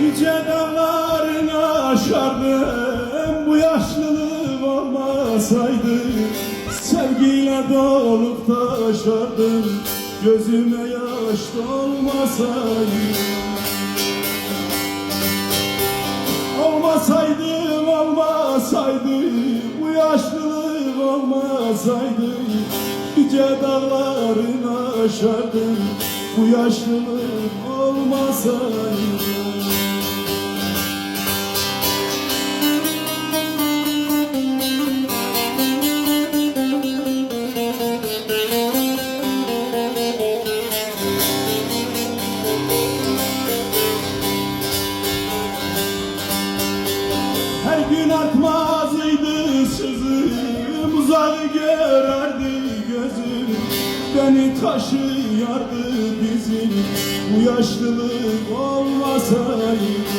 Yüce dağların aşardım, bu yaşlılık olmasaydı. Sevgiyle dolup taşardım, gözüme yaş dolmasaydı. Olmasaydı, bu yaşlılık olmasaydı. Yüce dağların aşardım, bu yaşlılık olmasaydı. Her gün artmazdı sızım, uzağı görerdi gözüm. Beni taşıyardı bizim, bu yaşlılık olmasaydı.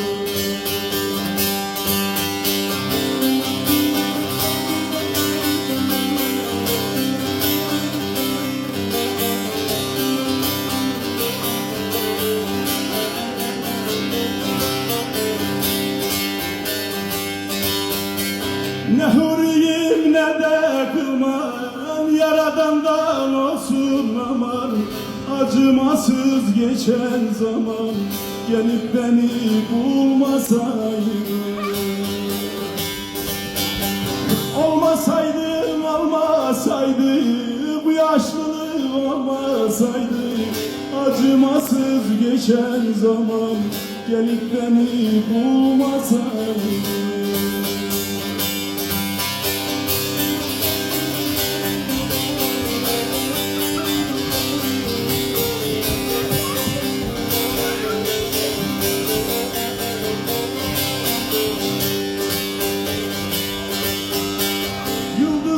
Ne hürriyim ne de kılmam, Yaradan'dan olsun aman. Acımasız geçen zaman, gelip beni bulmasaydı. Olmasaydı, bu yaşlılık olmasaydı. Acımasız geçen zaman, gelip beni bulmasaydı.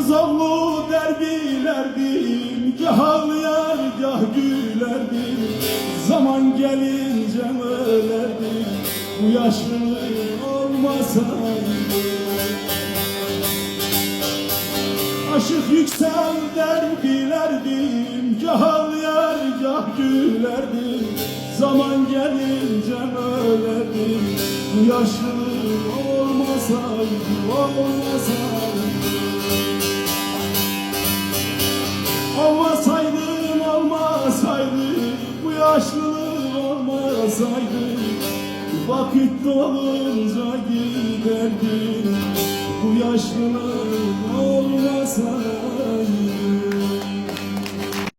Zavlu dergilerdim, gah ağlayar gah gülerdim. Zaman gelince ölerdim, bu yaşlılık olmasaydı. Aşık yüksel dergilerdim, gah ağlayar gah gülerdim. Zaman gelince ölerdim, bu yaşlılık olmasaydı. Olmasaydı, bu yaşlılık olmasaydı. Vakit dolunca giderdim, bu yaşlılık olmasaydı.